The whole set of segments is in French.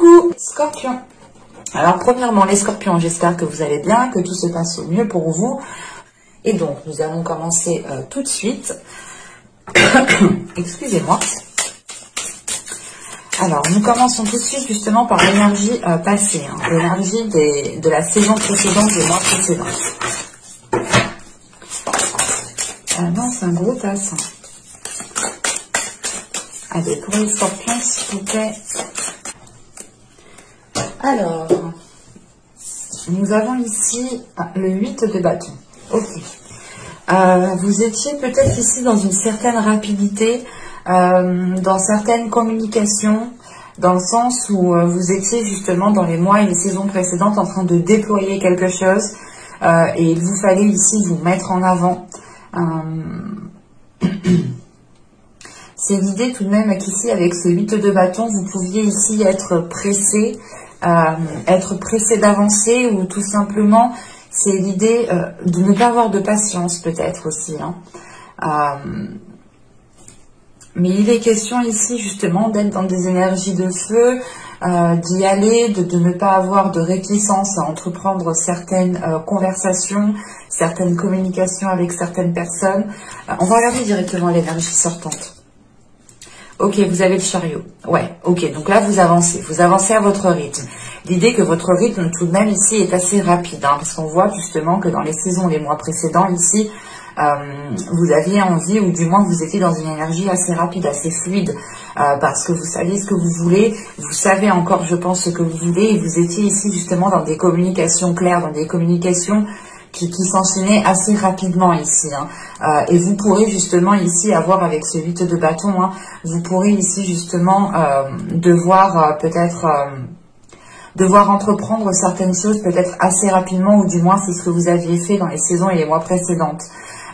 Coucou Scorpion. Alors premièrement les Scorpions, j'espère que vous allez bien, que tout se passe au mieux pour vous. Et donc nous allons commencer tout de suite. Excusez-moi. Alors nous commençons tout de suite justement par l'énergie passée, hein, l'énergie de la saison précédente, des mois précédents. Ah non, c'est un gros tasse. Allez, pour les Scorpions, s'il vous plaît. Alors, nous avons ici le 8 de bâton. Ok. Vous étiez peut-être ici dans une certaine rapidité, dans certaines communications, dans le sens où vous étiez justement dans les mois et les saisons précédentes en train de déployer quelque chose et il vous fallait ici vous mettre en avant. C'est l'idée tout de même qu'ici, avec ce 8 de bâton, vous pouviez ici être pressé d'avancer, ou tout simplement, c'est l'idée de ne pas avoir de patience peut-être aussi. Hein. Mais il est question ici justement d'être dans des énergies de feu, d'y aller, de ne pas avoir de réticence à entreprendre certaines conversations, certaines communications avec certaines personnes. On va regarder directement l'énergie sortante. Ok, vous avez le chariot. Ouais, ok, donc là vous avancez à votre rythme. L'idée que votre rythme tout de même ici est assez rapide, hein, parce qu'on voit justement que dans les saisons, les mois précédents ici, vous aviez envie, ou du moins vous étiez dans une énergie assez rapide, assez fluide, parce que vous saviez ce que vous voulez, vous savez encore, je pense, ce que vous voulez, et vous étiez ici justement dans des communications claires, dans des communications qui s'enchaînaient assez rapidement ici. Hein. Et vous pourrez justement ici avoir avec ce 8 de bâton, hein, vous pourrez ici justement devoir peut-être... devoir entreprendre certaines choses peut-être assez rapidement, ou du moins c'est ce que vous aviez fait dans les saisons et les mois précédentes.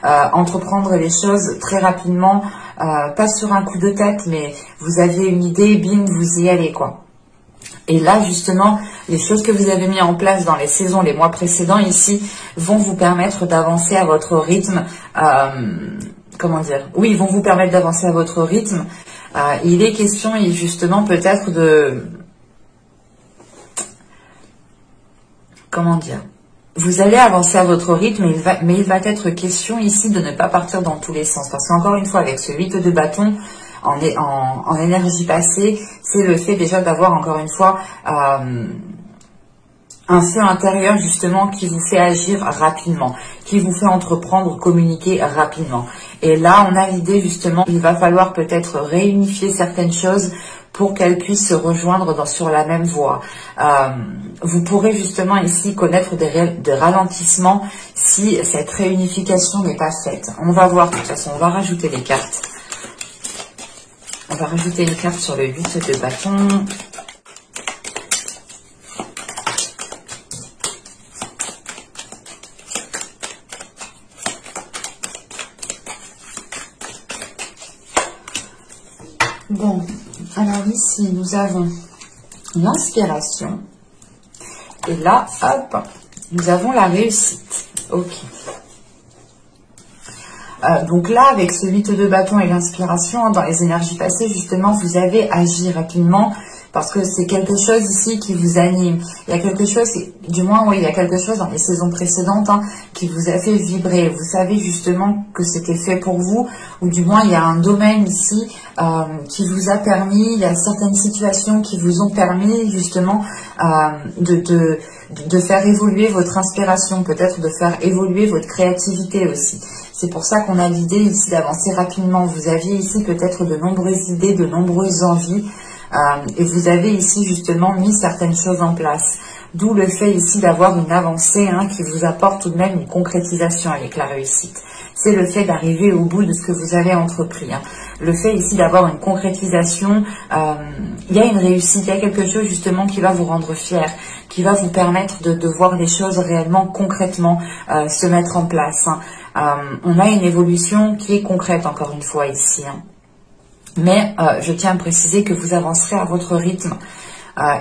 Entreprendre les choses très rapidement, pas sur un coup de tête, mais vous aviez une idée, bim, vous y allez quoi. Et là justement, les choses que vous avez mis en place dans les saisons, les mois précédents ici, vont vous permettre d'avancer à votre rythme. Comment dire? Oui, vont vous permettre d'avancer à votre rythme. Il est question justement peut-être de... Comment dire? Vous allez avancer à votre rythme, mais il va être question ici de ne pas partir dans tous les sens. Parce qu'encore une fois, avec ce 8 de bâton, en énergie passée, c'est le fait déjà d'avoir encore une fois un feu intérieur justement qui vous fait agir rapidement, qui vous fait entreprendre, communiquer rapidement. Et là, on a l'idée justement, il va falloir peut-être réunifier certaines choses pour qu'elles puissent se rejoindre sur la même voie. Vous pourrez justement ici connaître des ralentissements si cette réunification n'est pas faite. On va voir, de toute façon, on va rajouter les cartes. On va rajouter une carte sur le 8 de bâton. Bon, alors ici, nous avons l'inspiration. Et là, hop, nous avons la réussite. Ok. Donc là, avec ce 8 de bâton et l'inspiration, dans les énergies passées, justement, vous avez agi rapidement parce que c'est quelque chose ici qui vous anime. Il y a quelque chose, du moins, oui, il y a quelque chose dans les saisons précédentes qui vous a fait vibrer. Vous savez justement que c'était fait pour vous, ou du moins, il y a un domaine ici qui vous a permis, il y a certaines situations qui vous ont permis justement de faire évoluer votre inspiration, peut-être de faire évoluer votre créativité aussi. C'est pour ça qu'on a l'idée ici d'avancer rapidement. Vous aviez ici peut-être de nombreuses idées, de nombreuses envies, et vous avez ici justement mis certaines choses en place. D'où le fait ici d'avoir une avancée qui vous apporte tout de même une concrétisation avec la réussite. C'est le fait d'arriver au bout de ce que vous avez entrepris. Le fait ici d'avoir une concrétisation, il y a une réussite, il y a quelque chose justement qui va vous rendre fier, qui va vous permettre de voir les choses réellement concrètement se mettre en place. On a une évolution qui est concrète encore une fois ici. Mais je tiens à préciser que vous avancerez à votre rythme.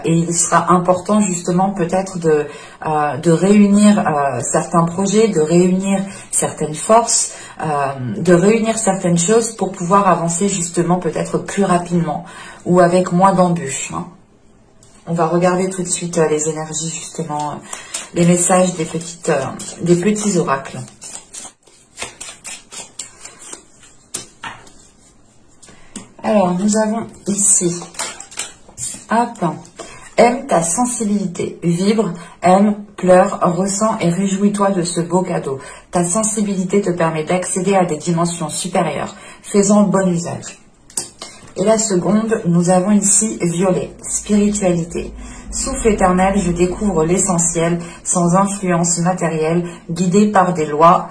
Et il sera important justement peut-être de réunir certains projets, de réunir certaines forces, de réunir certaines choses pour pouvoir avancer justement peut-être plus rapidement ou avec moins d'embûches. On va regarder tout de suite les énergies, justement, les messages des petits oracles. Alors, nous avons ici, hop, aime ta sensibilité, vibre, aime, pleure, ressens et réjouis-toi de ce beau cadeau. Ta sensibilité te permet d'accéder à des dimensions supérieures. Fais-en bon usage. Et la seconde, nous avons ici violet, spiritualité. Souffle éternel, je découvre l'essentiel, sans influence matérielle, guidé par tes lois,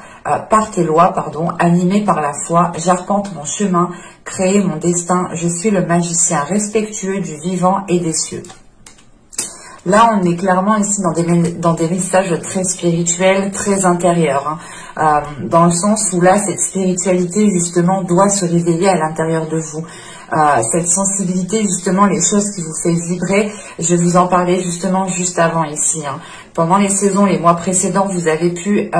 animé par la foi, j'arpente mon chemin, créer mon destin, je suis le magicien respectueux du vivant et des cieux. Là, on est clairement ici dans des messages très spirituels, très intérieurs, hein, dans le sens où là, cette spiritualité, justement, doit se réveiller à l'intérieur de vous. Cette sensibilité, justement, les choses qui vous fait vibrer, je vous en parlais justement juste avant ici. Hein. Pendant les saisons, les mois précédents, vous avez pu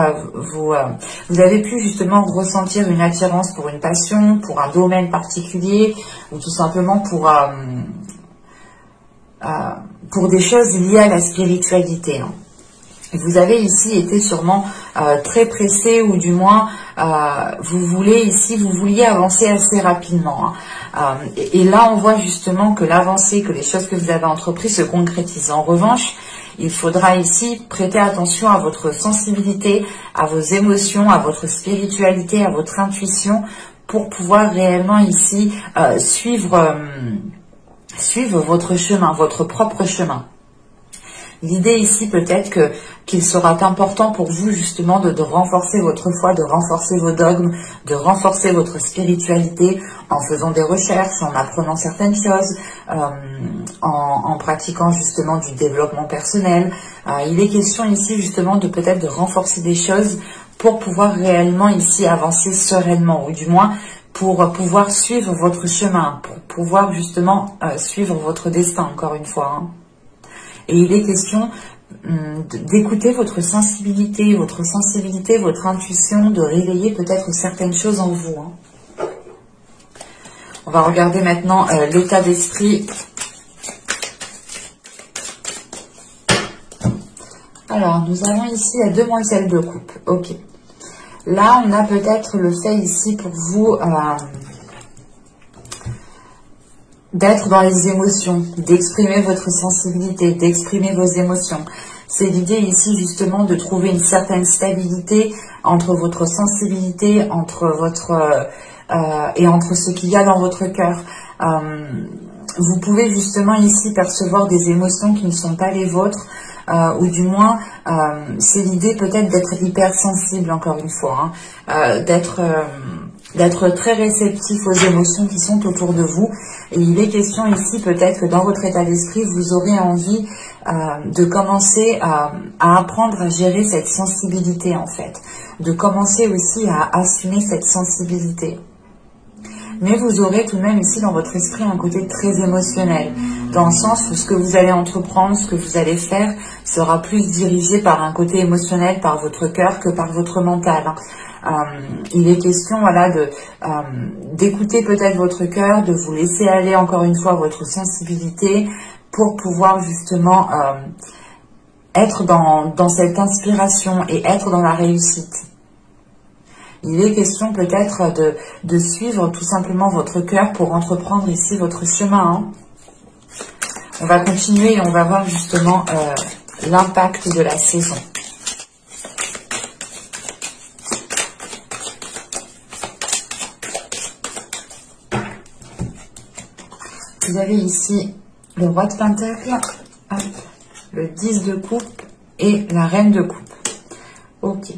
justement ressentir une attirance pour une passion, pour un domaine particulier, ou tout simplement pour des choses liées à la spiritualité. Hein. Vous avez ici été sûrement très pressé, ou du moins vous vouliez avancer assez rapidement. Hein. Et là, on voit justement que l'avancée, que les choses que vous avez entreprises se concrétisent. En revanche, il faudra ici prêter attention à votre sensibilité, à vos émotions, à votre spiritualité, à votre intuition, pour pouvoir réellement ici suivre votre chemin, votre propre chemin. L'idée ici peut-être qu'il sera important pour vous justement de renforcer votre foi, de renforcer vos dogmes, de renforcer votre spiritualité en faisant des recherches, en apprenant certaines choses, en pratiquant justement du développement personnel. Il est question ici justement de peut-être de renforcer des choses pour pouvoir réellement ici avancer sereinement, ou du moins pour pouvoir suivre votre chemin, pour pouvoir justement suivre votre destin, encore une fois. Hein. Et il est question d'écouter votre sensibilité, votre intuition, de réveiller peut-être certaines choses en vous. Hein. On va regarder maintenant l'état d'esprit. Alors, nous avons ici la demoiselle de coupe. Ok. Là, on a peut-être le fait ici pour vous d'être dans les émotions, d'exprimer votre sensibilité, d'exprimer vos émotions. C'est l'idée ici justement de trouver une certaine stabilité entre votre sensibilité, entre ce qu'il y a dans votre cœur. Vous pouvez justement ici percevoir des émotions qui ne sont pas les vôtres, ou du moins c'est l'idée peut-être d'être hypersensible, encore une fois, hein, d'être très réceptif aux émotions qui sont autour de vous. Et il est question ici peut-être que dans votre état d'esprit, vous aurez envie de commencer à apprendre à gérer cette sensibilité en fait, de commencer aussi à assumer cette sensibilité. Mais vous aurez tout de même ici dans votre esprit un côté très émotionnel, dans le sens où ce que vous allez entreprendre, ce que vous allez faire, sera plus dirigé par un côté émotionnel, par votre cœur, que par votre mental. Il est question voilà, d'écouter peut-être votre cœur, de vous laisser aller encore une fois votre sensibilité pour pouvoir justement être dans cette inspiration et être dans la réussite. Il est question peut-être de suivre tout simplement votre cœur pour entreprendre ici votre chemin. Hein. On va continuer et on va voir justement l'impact de la saison. Vous avez ici le roi de Pentacle, le 10 de coupe et la reine de coupe. Ok.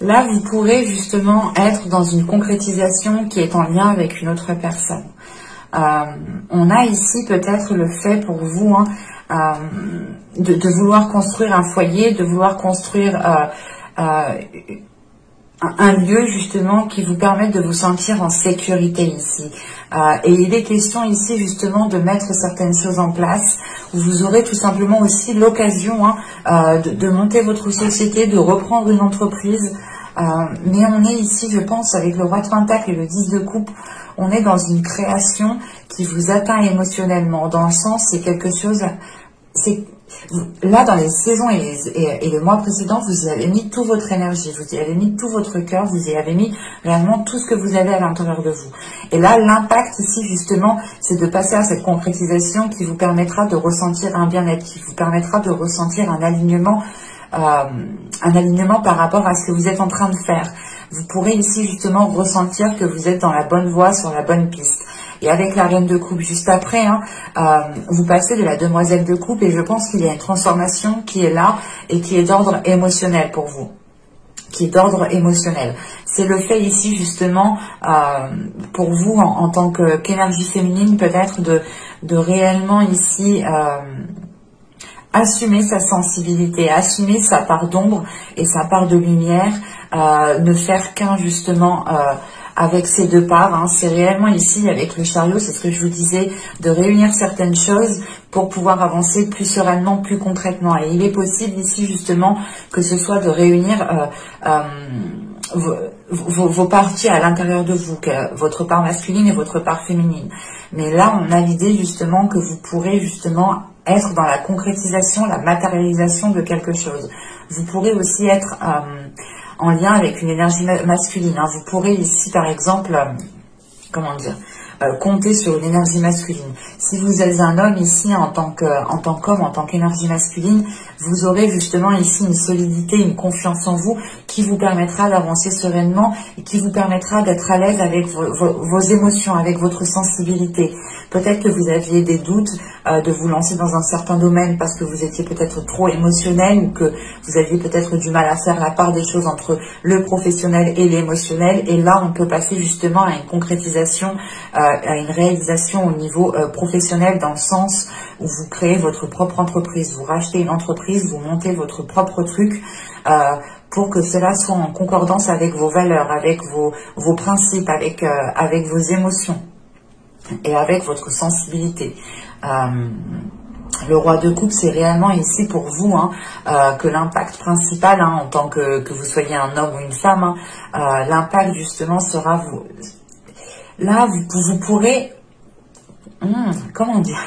Là, vous pourrez justement être dans une concrétisation qui est en lien avec une autre personne. On a ici peut-être le fait pour vous de vouloir construire un foyer, de vouloir construire un lieu justement qui vous permette de vous sentir en sécurité ici. Et il est question ici justement de mettre certaines choses en place. Vous aurez tout simplement aussi l'occasion de monter votre société, de reprendre une entreprise. mais on est ici, je pense, avec le roi de Pentacle et le 10 de coupe, on est dans une création qui vous atteint émotionnellement, dans le sens, c'est quelque chose, c'est là dans les saisons et les mois précédents, vous y avez mis toute votre énergie, vous y avez mis tout votre cœur, vous y avez mis réellement tout ce que vous avez à l'intérieur de vous. Et là, l'impact ici, justement, c'est de passer à cette concrétisation qui vous permettra de ressentir un bien-être, qui vous permettra de ressentir un alignement par rapport à ce que vous êtes en train de faire. Vous pourrez ici justement ressentir que vous êtes dans la bonne voie, sur la bonne piste. Et avec la reine de coupe juste après, vous passez de la demoiselle de coupe et je pense qu'il y a une transformation qui est là et qui est d'ordre émotionnel pour vous. Qui est d'ordre émotionnel. C'est le fait ici justement pour vous en tant qu'énergie féminine peut-être de réellement ici assumer sa sensibilité, assumer sa part d'ombre et sa part de lumière, ne faire qu'un justement avec ces deux parts. C'est réellement ici avec le chariot, c'est ce que je vous disais, de réunir certaines choses pour pouvoir avancer plus sereinement, plus concrètement. Et il est possible ici justement que ce soit de réunir vos parties à l'intérieur de vous, votre part masculine et votre part féminine. Mais là, on a l'idée justement que vous pourrez justement être dans la concrétisation, la matérialisation de quelque chose. Vous pourrez aussi être en lien avec une énergie masculine. Vous pourrez ici, par exemple, compter sur une énergie masculine. Si vous êtes un homme ici en tant qu'homme, en tant qu'énergie masculine, vous aurez justement ici une solidité, une confiance en vous qui vous permettra d'avancer sereinement et qui vous permettra d'être à l'aise avec vos émotions, avec votre sensibilité. Peut-être que vous aviez des doutes de vous lancer dans un certain domaine parce que vous étiez peut-être trop émotionnel ou que vous aviez peut-être du mal à faire la part des choses entre le professionnel et l'émotionnel. Et là, on peut passer justement à une concrétisation, à une réalisation au niveau professionnel, dans le sens où vous créez votre propre entreprise, vous rachetez une entreprise, vous montez votre propre truc pour que cela soit en concordance avec vos valeurs, avec vos principes, avec vos émotions et avec votre sensibilité. Le roi de coupe, c'est réellement ici pour vous que l'impact principal, en tant que vous soyez un homme ou une femme, l'impact justement sera vous. Là, vous pourrez, comment dire,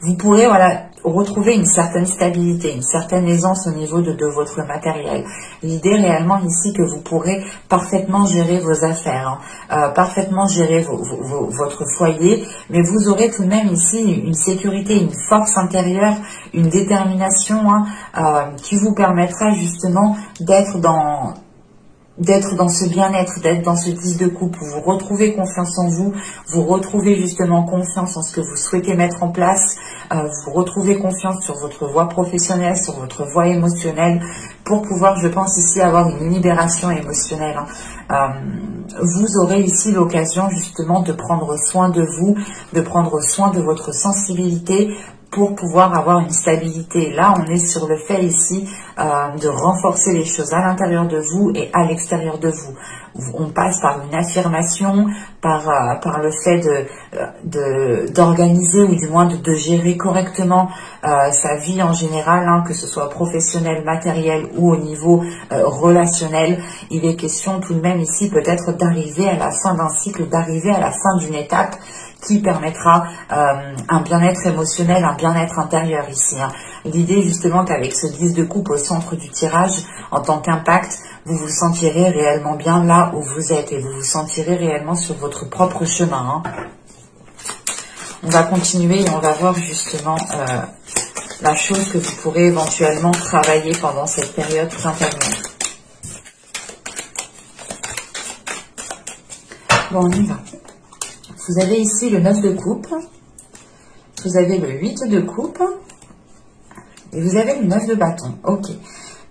vous pourrez retrouver une certaine stabilité, une certaine aisance au niveau de votre matériel. L'idée réellement ici que vous pourrez parfaitement gérer vos affaires, parfaitement gérer votre foyer, mais vous aurez tout de même ici une sécurité, une force intérieure, une détermination qui vous permettra justement d'être dans ce bien-être, d'être dans ce 10 de coupe, où vous retrouvez confiance en vous, vous retrouvez justement confiance en ce que vous souhaitez mettre en place, vous retrouvez confiance sur votre voie professionnelle, sur votre voie émotionnelle, pour pouvoir, je pense ici, avoir une libération émotionnelle. Vous aurez ici l'occasion justement de prendre soin de vous, de prendre soin de votre sensibilité, pour pouvoir avoir une stabilité. Là, on est sur le fait ici de renforcer les choses à l'intérieur de vous et à l'extérieur de vous. On passe par une affirmation, par le fait d'organiser ou du moins de gérer correctement sa vie en général, que ce soit professionnel, matériel ou au niveau relationnel. Il est question tout de même ici peut-être d'arriver à la fin d'un cycle, d'arriver à la fin d'une étape qui permettra un bien-être émotionnel, un bien-être intérieur ici. L'idée justement qu'avec ce 10 de coupe au centre du tirage, en tant qu'impact, vous vous sentirez réellement bien là où vous êtes et vous vous sentirez réellement sur votre propre chemin. On va continuer et on va voir justement la chose que vous pourrez éventuellement travailler pendant cette période printanière. Bon, on y va. Vous avez ici le 9 de coupe, vous avez le 8 de coupe et vous avez le 9 de bâton. Ok.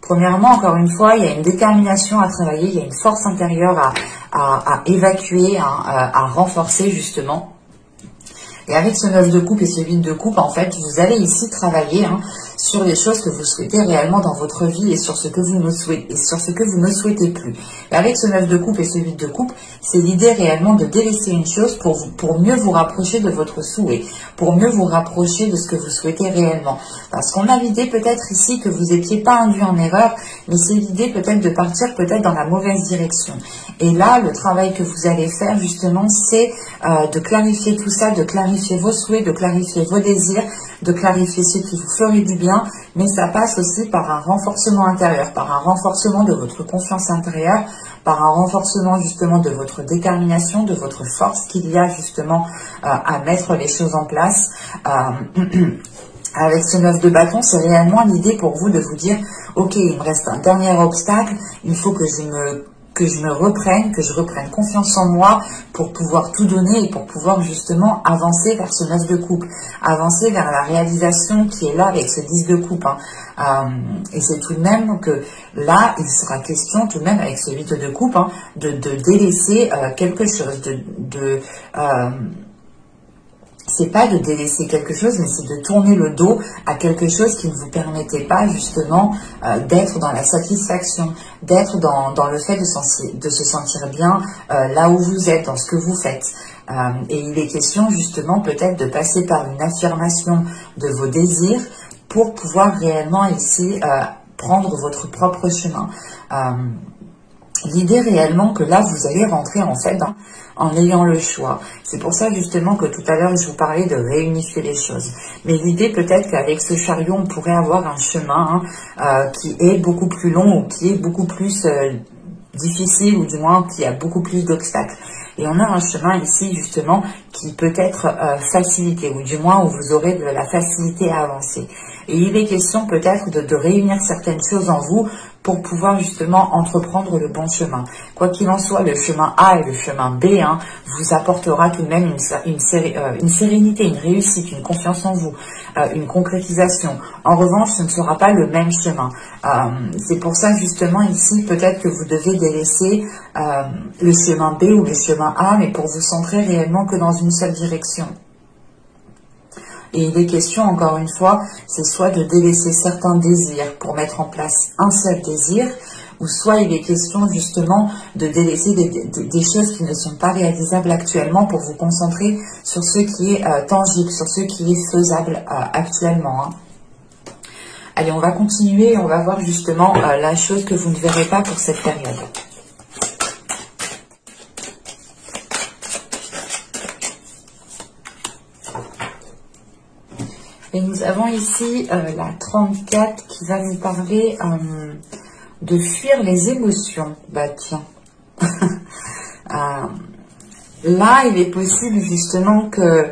Premièrement, encore une fois, il y a une détermination à travailler, il y a une force intérieure à évacuer, à renforcer justement. Et avec ce 9 de coupe et ce 8 de coupe, en fait, vous allez ici travailler sur les choses que vous souhaitez réellement dans votre vie et sur ce que vous ne souhaitez plus. Et avec ce 9 de coupe et ce 8 de coupe, c'est l'idée réellement de délaisser une chose pour mieux vous rapprocher de votre souhait, pour mieux vous rapprocher de ce que vous souhaitez réellement. Parce qu'on a l'idée peut-être ici que vous n'étiez pas induit en erreur, mais c'est l'idée peut-être de partir peut-être dans la mauvaise direction. Et là, le travail que vous allez faire justement, c'est de clarifier tout ça, de clarifier vos souhaits, de clarifier vos désirs, de clarifier ce qui vous ferait du bien, mais ça passe aussi par un renforcement intérieur, par un renforcement de votre confiance intérieure, par un renforcement justement de votre détermination, de votre force qu'il y a justement à mettre les choses en place. Avec ce 9 de bâton, c'est réellement l'idée pour vous de vous dire, ok, il me reste un dernier obstacle, il faut que je reprenne confiance en moi pour pouvoir tout donner et pour pouvoir justement avancer vers ce 9 de coupe, avancer vers la réalisation qui est là avec ce 10 de coupe. Et c'est tout de même que là, il sera question tout de même avec ce 8 de coupe de délaisser quelque chose, c'est pas de délaisser quelque chose, mais c'est de tourner le dos à quelque chose qui ne vous permettait pas justement d'être dans la satisfaction, d'être dans le fait de se sentir bien là où vous êtes, dans ce que vous faites. Et il est question justement peut-être de passer par une affirmation de vos désirs pour pouvoir réellement ici prendre votre propre chemin. L'idée réellement que là, vous allez rentrer en fait en ayant le choix. C'est pour ça justement que tout à l'heure, je vous parlais de réunifier les choses. Mais l'idée peut-être qu'avec ce chariot, on pourrait avoir un chemin qui est beaucoup plus long ou qui est beaucoup plus difficile ou du moins qui a beaucoup plus d'obstacles. Et on a un chemin ici justement qui peut être facilité ou du moins où vous aurez de la facilité à avancer. Et il est question peut-être de réunir certaines choses en vous pour pouvoir justement entreprendre le bon chemin. Quoi qu'il en soit, le chemin A et le chemin B vous apportera tout de même une sérénité, une réussite, une confiance en vous, une concrétisation. En revanche, ce ne sera pas le même chemin. C'est pour ça justement ici, peut-être que vous devez délaisser le chemin B ou le chemin A, mais pour vous centrer réellement que dans une seule direction. Et il est question, encore une fois, c'est soit de délaisser certains désirs pour mettre en place un seul désir, ou soit il est question justement de délaisser des choses qui ne sont pas réalisables actuellement pour vous concentrer sur ce qui est tangible, sur ce qui est faisable actuellement. Allez, on va continuer, on va voir justement la chose que vous ne verrez pas pour cette période. Et nous avons ici la 34 qui va nous parler de fuir les émotions. Bah tiens. Là, il est possible justement que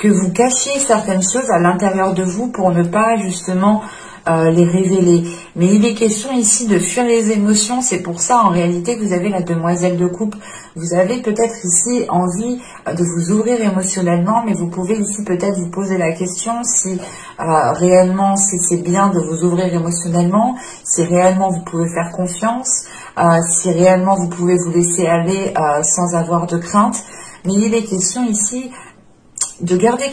vous cachiez certaines choses à l'intérieur de vous pour ne pas justement les révéler. Mais il est question ici de fuir les émotions. C'est pour ça en réalité que vous avez la demoiselle de coupe. Vous avez peut-être ici envie de vous ouvrir émotionnellement, mais vous pouvez ici peut-être vous poser la question si réellement c'est bien de vous ouvrir émotionnellement, si réellement vous pouvez faire confiance, si réellement vous pouvez vous laisser aller sans avoir de crainte. Mais il est question ici de garder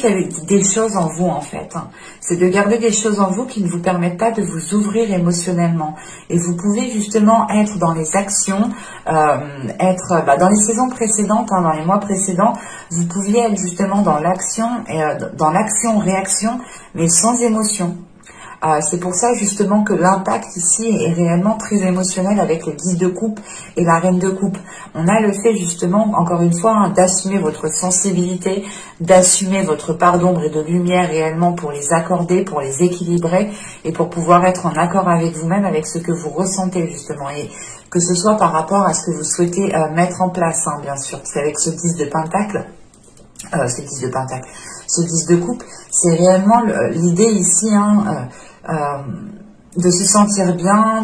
des choses en vous en fait. C'est de garder des choses en vous qui ne vous permettent pas de vous ouvrir émotionnellement. Et vous pouvez justement être dans les actions, dans les saisons précédentes, dans les mois précédents, vous pouviez être justement dans l'action, dans l'action-réaction, mais sans émotion. C'est pour ça justement que l'impact ici est réellement très émotionnel avec le 10 de coupe et la reine de coupe. On a le fait justement, encore une fois, d'assumer votre sensibilité, d'assumer votre part d'ombre et de lumière réellement pour les accorder, pour les équilibrer et pour pouvoir être en accord avec vous-même, avec ce que vous ressentez justement. Et que ce soit par rapport à ce que vous souhaitez mettre en place, bien sûr. C'est avec ce 10 de pentacle. Ce 10 de coupe, c'est réellement l'idée ici de se sentir bien,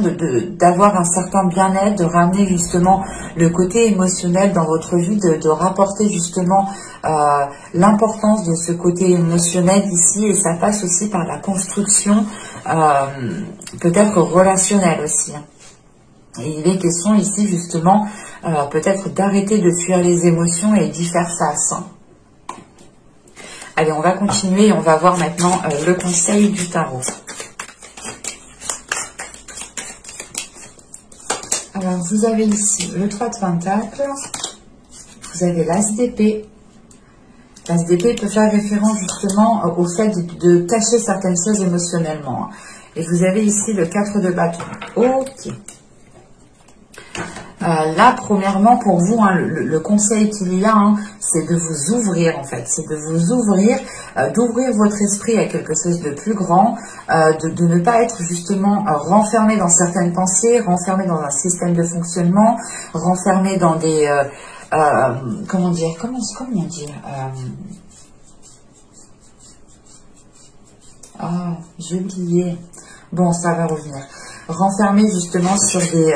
d'avoir un certain bien-être, de ramener justement le côté émotionnel dans votre vie, de rapporter justement l'importance de ce côté émotionnel ici, et ça passe aussi par la construction peut-être relationnelle aussi. Et il est question ici justement peut-être d'arrêter de fuir les émotions et d'y faire face. Allez, on va continuer et on va voir maintenant le conseil du tarot. Alors, vous avez ici le 3 de Pentacle, vous avez l'As d'épée. L'As d'épée peut faire référence justement au fait de cacher certaines choses émotionnellement. Et vous avez ici le 4 de bâton. Ok. Là, premièrement, pour vous, hein, le conseil qu'il y a, hein, c'est de vous ouvrir, en fait. C'est de vous ouvrir, d'ouvrir votre esprit à quelque chose de plus grand, de ne pas être justement renfermé dans certaines pensées, renfermé dans un système de fonctionnement, renfermé dans des... comment dire, ah, j'ai oublié. Bon, ça va revenir. Renfermé justement sur des...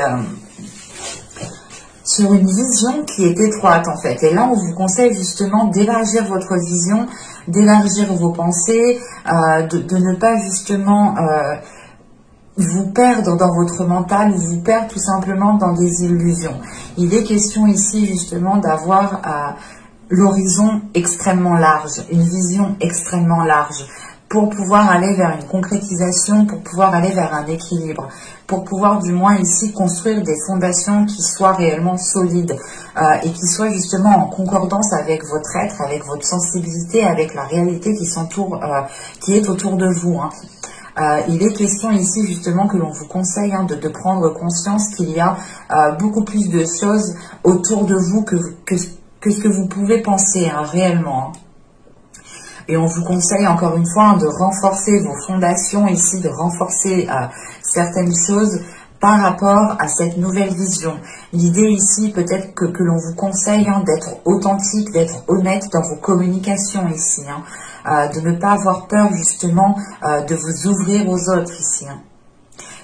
sur une vision qui est étroite en fait. Et là, on vous conseille justement d'élargir votre vision, d'élargir vos pensées, de ne pas justement vous perdre dans votre mental ou vous perdre tout simplement dans des illusions. Il est question ici justement d'avoir l'horizon extrêmement large, une vision extrêmement large, pour pouvoir aller vers une concrétisation, pour pouvoir aller vers un équilibre, pour pouvoir du moins ici construire des fondations qui soient réellement solides et qui soient justement en concordance avec votre être, avec votre sensibilité, avec la réalité qui est autour de vous. Hein. Il est question ici justement que l'on vous conseille de prendre conscience qu'il y a beaucoup plus de choses autour de vous que ce que vous pouvez penser réellement. Hein. Et on vous conseille encore une fois de renforcer vos fondations ici, de renforcer certaines choses par rapport à cette nouvelle vision. L'idée ici peut-être que l'on vous conseille d'être authentique, d'être honnête dans vos communications ici. De ne pas avoir peur justement de vous ouvrir aux autres ici.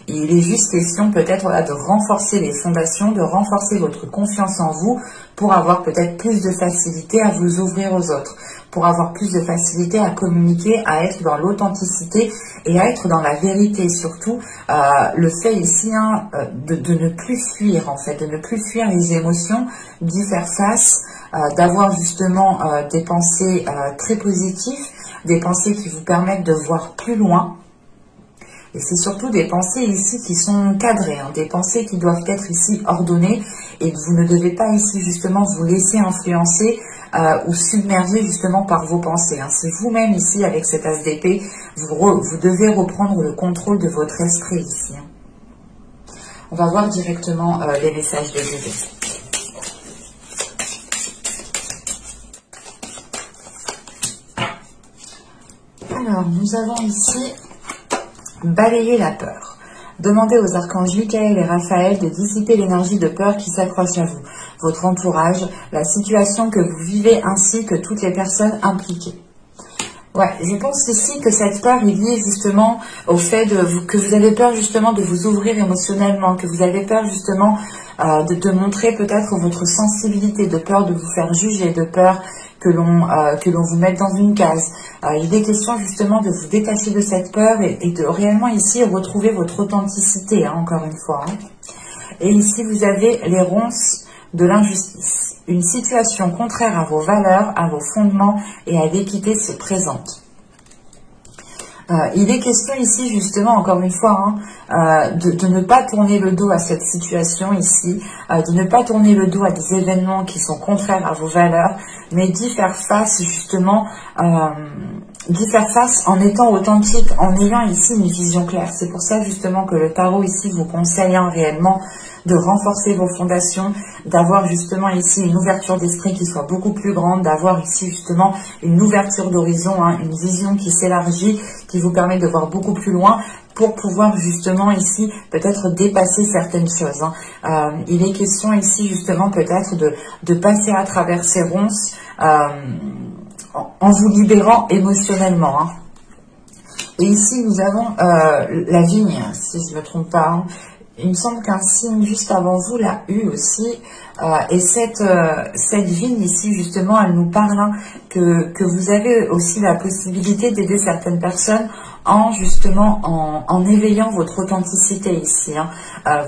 Et il est juste question peut-être de renforcer les fondations, de renforcer votre confiance en vous pour avoir peut-être plus de facilité à vous ouvrir aux autres, pour avoir plus de facilité à communiquer, à être dans l'authenticité et à être dans la vérité. Surtout, le fait ici de ne plus fuir en fait, de ne plus fuir les émotions, d'y faire face, d'avoir justement des pensées très positives, des pensées qui vous permettent de voir plus loin. Et c'est surtout des pensées ici qui sont cadrées, des pensées qui doivent être ici ordonnées, et vous ne devez pas ici justement vous laisser influencer ou submerger justement par vos pensées. C'est vous-même ici avec cet as d'épée, vous devez reprendre le contrôle de votre esprit ici. On va voir directement les messages de guide. Alors, nous avons ici balayer la peur. Demandez aux archanges Michael et Raphaël de dissiper l'énergie de peur qui s'accroche à vous, votre entourage, la situation que vous vivez ainsi que toutes les personnes impliquées. Ouais, je pense ici que cette peur est liée justement au fait que vous avez peur justement de vous ouvrir émotionnellement, que vous avez peur justement de montrer peut-être votre sensibilité, de peur de vous faire juger, de peur que l'on vous mette dans une case. Il est question justement de vous détacher de cette peur et de réellement ici retrouver votre authenticité, encore une fois. Et ici, vous avez les ronces de l'injustice. Une situation contraire à vos valeurs, à vos fondements et à l'équité se présente. Il est question ici justement, encore une fois, de ne pas tourner le dos à cette situation ici, de ne pas tourner le dos à des événements qui sont contraires à vos valeurs, mais d'y faire face justement, d'y faire face en étant authentique, en ayant ici une vision claire. C'est pour ça justement que le tarot ici vous conseille réellement de renforcer vos fondations, d'avoir justement ici une ouverture d'esprit qui soit beaucoup plus grande, d'avoir ici justement une ouverture d'horizon, une vision qui s'élargit, qui vous permet de voir beaucoup plus loin pour pouvoir justement ici peut-être dépasser certaines choses. Il est question ici justement peut-être de passer à travers ces ronces en vous libérant émotionnellement. Et ici nous avons la vigne, si je ne me trompe pas. Il me semble qu'un signe juste avant vous l'a eu aussi. Et cette vigne ici, justement, elle nous parle que vous avez aussi la possibilité d'aider certaines personnes en éveillant votre authenticité ici.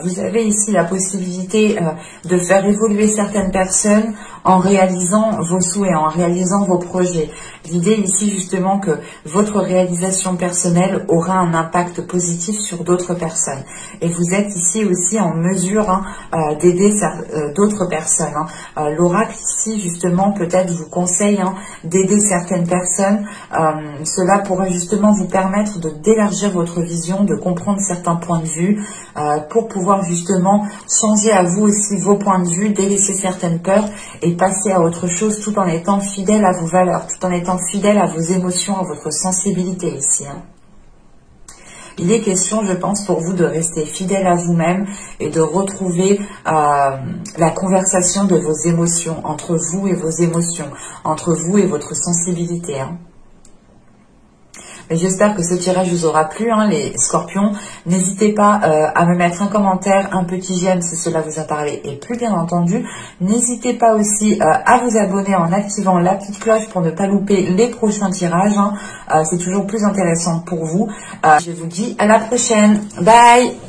Vous avez ici la possibilité de faire évoluer certaines personnes en réalisant vos souhaits, en réalisant vos projets. L'idée ici justement que votre réalisation personnelle aura un impact positif sur d'autres personnes. Et vous êtes ici aussi en mesure d'aider d'autres personnes. L'oracle ici justement peut-être vous conseille d'aider certaines personnes. Cela pourrait justement vous permettre d'élargir votre vision, de comprendre certains points de vue pour pouvoir justement changer à vous aussi vos points de vue, délaisser certaines peurs et passer à autre chose tout en étant fidèle à vos valeurs, tout en étant fidèle à vos émotions, à votre sensibilité ici. Il est question, je pense, pour vous de rester fidèle à vous-même et de retrouver la conversation de vos émotions, entre vous et vos émotions, entre vous et votre sensibilité. Mais j'espère que ce tirage vous aura plu, les scorpions. N'hésitez pas à me mettre un commentaire, un petit j'aime si cela vous a parlé et plus bien entendu. N'hésitez pas aussi à vous abonner en activant la petite cloche pour ne pas louper les prochains tirages. C'est toujours plus intéressant pour vous. Je vous dis à la prochaine. Bye!